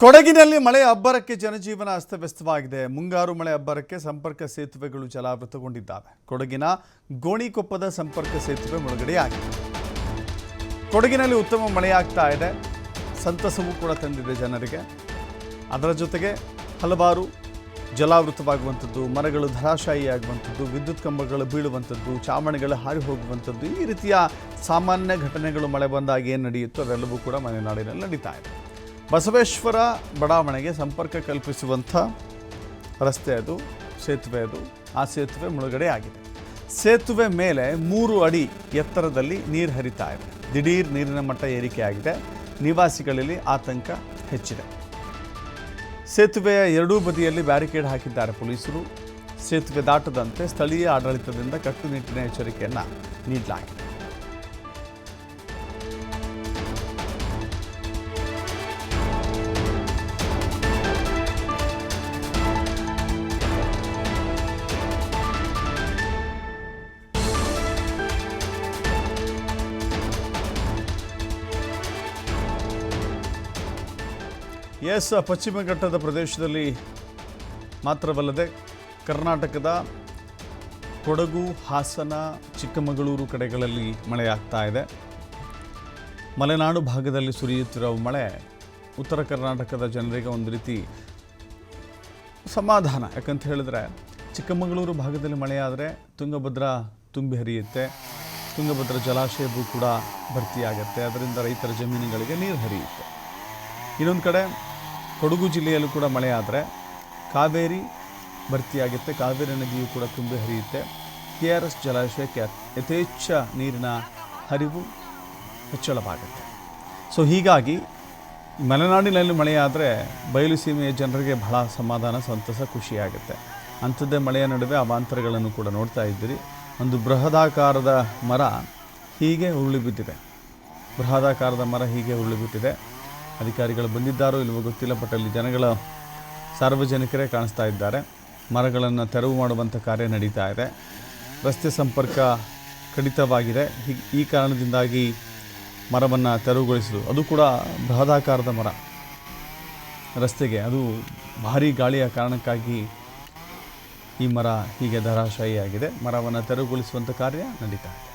ಕೊಡಗಿನಲ್ಲಿ ಮಳೆಯ ಅಬ್ಬರಕ್ಕೆ ಜನಜೀವನ ಅಸ್ತವ್ಯಸ್ತವಾಗಿದೆ. ಮುಂಗಾರು ಮಳೆ ಅಬ್ಬರಕ್ಕೆ ಸಂಪರ್ಕ ಸೇತುವೆಗಳು ಜಲಾವೃತಗೊಂಡಿದ್ದಾವೆ. ಕೊಡಗಿನ ಗೋಣಿಕೊಪ್ಪದ ಸಂಪರ್ಕ ಸೇತುವೆ ಮುಳುಗಡೆಯಾಗಿದೆ. ಕೊಡಗಿನಲ್ಲಿ ಉತ್ತಮ ಮಳೆಯಾಗ್ತಾ ಇದೆ. ಸಂತಸವೂ ಕೂಡ ತಂದಿದೆ ಜನರಿಗೆ. ಅದರ ಜೊತೆಗೆ ಹಲವಾರು ಜಲಾವೃತವಾಗುವಂಥದ್ದು, ಮರಗಳು ಧರಾಶಾಯಿಯಾಗುವಂಥದ್ದು, ವಿದ್ಯುತ್ ಕಂಬಗಳು ಬೀಳುವಂಥದ್ದು, ಚಾವಣಿಗಳು ಹಾರಿ ಹೋಗುವಂಥದ್ದು, ಈ ರೀತಿಯ ಸಾಮಾನ್ಯ ಘಟನೆಗಳು ಮಳೆ ಬಂದಾಗ ಏನು ನಡೆಯುತ್ತೋ ಅವೆಲ್ಲವೂ ಕೂಡ ಮಲೆನಾಡಿನಲ್ಲಿ ನಡೀತಾ ಇದೆ. ಬಸವೇಶ್ವರ ಬಡಾವಣೆಗೆ ಸಂಪರ್ಕ ಕಲ್ಪಿಸುವಂಥ ರಸ್ತೆ ಅದು, ಸೇತುವೆ ಅದು. ಆ ಸೇತುವೆ ಮುಳುಗಡೆ ಆಗಿದೆ. ಸೇತುವೆ ಮೇಲೆ 3 ಅಡಿ ಎತ್ತರದಲ್ಲಿ ನೀರು ಹರಿತಾ ಇದೆ. ದಿಢೀರ್ ನೀರಿನ ಮಟ್ಟ ಏರಿಕೆಯಾಗಿದೆ. ನಿವಾಸಿಗಳಲ್ಲಿ ಆತಂಕ ಹೆಚ್ಚಿದೆ. ಸೇತುವೆಯ ಎರಡೂ ಬದಿಯಲ್ಲಿ ಬ್ಯಾರಿಕೇಡ್ ಹಾಕಿದ್ದಾರೆ ಪೊಲೀಸರು. ಸೇತುವೆ ದಾಟದಂತೆ ಸ್ಥಳೀಯ ಆಡಳಿತದಿಂದ ಕಟ್ಟುನಿಟ್ಟಿನ ಎಚ್ಚರಿಕೆಯನ್ನು ನೀಡಲಾಗಿದೆ. ಪಶ್ಚಿಮ ಘಟ್ಟದ ಪ್ರದೇಶದಲ್ಲಿ ಮಾತ್ರವಲ್ಲದೆ ಕರ್ನಾಟಕದ ಕೊಡಗು, ಹಾಸನ, ಚಿಕ್ಕಮಗಳೂರು ಕಡೆಗಳಲ್ಲಿ ಮಳೆಯಾಗ್ತಾ ಇದೆ. ಮಲೆನಾಡು ಭಾಗದಲ್ಲಿ ಸುರಿಯುತ್ತಿರುವ ಮಳೆ ಉತ್ತರ ಕರ್ನಾಟಕದ ಜನರಿಗೆ ಒಂದು ರೀತಿ ಸಮಾಧಾನ. ಯಾಕಂತ ಹೇಳಿದ್ರೆ ಚಿಕ್ಕಮಗಳೂರು ಭಾಗದಲ್ಲಿ ಮಳೆಯಾದರೆ ತುಂಗಭದ್ರಾ ತುಂಬಿ ಹರಿಯುತ್ತೆ. ತುಂಗಭದ್ರಾ ಜಲಾಶಯವೂ ಕೂಡ ಭರ್ತಿಯಾಗುತ್ತೆ. ಅದರಿಂದ ರೈತರ ಜಮೀನುಗಳಿಗೆ ನೀರು ಹರಿಯುತ್ತೆ. ಇನ್ನೊಂದು ಕಡೆ ಕೊಡಗು ಜಿಲ್ಲೆಯಲ್ಲೂ ಕೂಡ ಮಳೆ ಆದರೆ ಕಾವೇರಿ ಭರ್ತಿಯಾಗುತ್ತೆ. ಕಾವೇರಿ ನದಿಯೂ ಕೂಡ ತುಂಬಿ ಹರಿಯುತ್ತೆ. KRS ಜಲಾಶಯಕ್ಕೆ ಯಥೇಚ್ಛ ನೀರಿನ ಹರಿವು ಹೆಚ್ಚಳವಾಗುತ್ತೆ. ಸೊ ಹೀಗಾಗಿ ಮಲೆನಾಡಿನಲ್ಲಿ ಮಳೆಯಾದರೆ ಬಯಲು ಸೀಮೆಯ ಜನರಿಗೆ ಬಹಳ ಸಮಾಧಾನ, ಸಂತಸ, ಖುಷಿಯಾಗುತ್ತೆ. ಅಂಥದ್ದೇ ಮಳೆಯ ನಡುವೆ ಅವಾಂತರಗಳನ್ನು ಕೂಡ ನೋಡ್ತಾ ಇದ್ದೀರಿ. ಒಂದು ಬೃಹದಾಕಾರದ ಮರ ಹೀಗೆ ಉರುಳಿ ಬಿದ್ದಿದೆ. ಅಧಿಕಾರಿಗಳು ಬಂದಿದ್ದಾರೋ ಇಲ್ಲವೋ ಗೊತ್ತಿಲ್ಲ, ಬಟ್ ಅಲ್ಲಿ ಸಾರ್ವಜನಿಕರೇ ಕಾಣಿಸ್ತಾ ಇದ್ದಾರೆ. ಮರಗಳನ್ನು ತೆರವು ಮಾಡುವಂಥ ಕಾರ್ಯ ನಡೀತಾ ಇದೆ. ರಸ್ತೆ ಸಂಪರ್ಕ ಕಡಿತವಾಗಿದೆ. ಈ ಕಾರಣದಿಂದಾಗಿ ಮರವನ್ನು ತೆರವುಗೊಳಿಸಲು, ಅದು ಕೂಡ ಬೃಹದಾಕಾರದ ಮರ ರಸ್ತೆಗೆ, ಅದು ಭಾರೀ ಗಾಳಿಯ ಕಾರಣಕ್ಕಾಗಿ ಈ ಮರ ಹೀಗೆ ಧರಾಶಾಯಿಯಾಗಿದೆ. ಮರವನ್ನು ತೆರವುಗೊಳಿಸುವಂಥ ಕಾರ್ಯ ನಡೀತಾ ಇದೆ.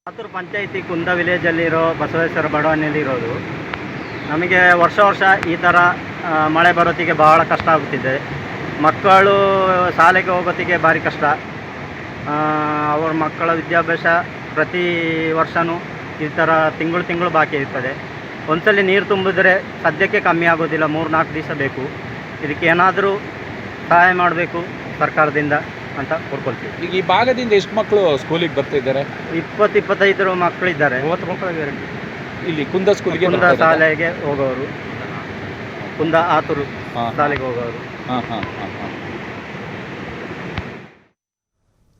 ಆತೂರು ಪಂಚಾಯಿತಿ ಕುಂದ ವಿಲೇಜಲ್ಲಿರೋ ಬಸವೇಶ್ವರ ಬಡಾವಣೆಯಲ್ಲಿರೋದು. ನಮಗೆ ವರ್ಷ ಈ ಥರ ಮಳೆ ಬರೋತ್ತಿಗೆ ಭಾಳ ಕಷ್ಟ ಆಗುತ್ತಿದೆ. ಮಕ್ಕಳು ಶಾಲೆಗೆ ಹೋಗೋತ್ತಿಗೆ ಭಾರಿ ಕಷ್ಟ. ಅವ್ರ ಮಕ್ಕಳ ವಿದ್ಯಾಭ್ಯಾಸ ಪ್ರತಿ ವರ್ಷವೂ ಈ ಥರ ತಿಂಗಳು ಬಾಕಿ ಇರ್ತದೆ. ಒಂದ್ಸಲಿ ನೀರು ತುಂಬಿದ್ರೆ ಸದ್ಯಕ್ಕೆ ಕಮ್ಮಿ ಆಗೋದಿಲ್ಲ, 3-4 ದಿವಸ ಬೇಕು. ಇದಕ್ಕೆ ಏನಾದರೂ ಸಹಾಯ ಮಾಡಬೇಕು ಸರ್ಕಾರದಿಂದ ಅಂತ ಕೋರ್ಕೊಳ್ತೀವಿ. ಈಗ ಈ ಭಾಗದಿಂದ ಎಷ್ಟು ಮಕ್ಕಳು ಸ್ಕೂಲಿಗೆ ಬರ್ತಿದ್ದಾರೆ? 20-25 ಮಕ್ಕಳಿದ್ದಾರೆ. ಇಲ್ಲಿ ಕುಂದ ಸ್ಕೂಲಿಗೆ ಕುಂದ ಶಾಲೆಗೆ ಹೋಗೋರು, ಕುಂದ ಆತೂರು ಹಾಂ ಶಾಲೆಗೆ ಹೋಗೋರು. ಹಾಂ ಹಾಂ ಹಾಂ ಹಾಂ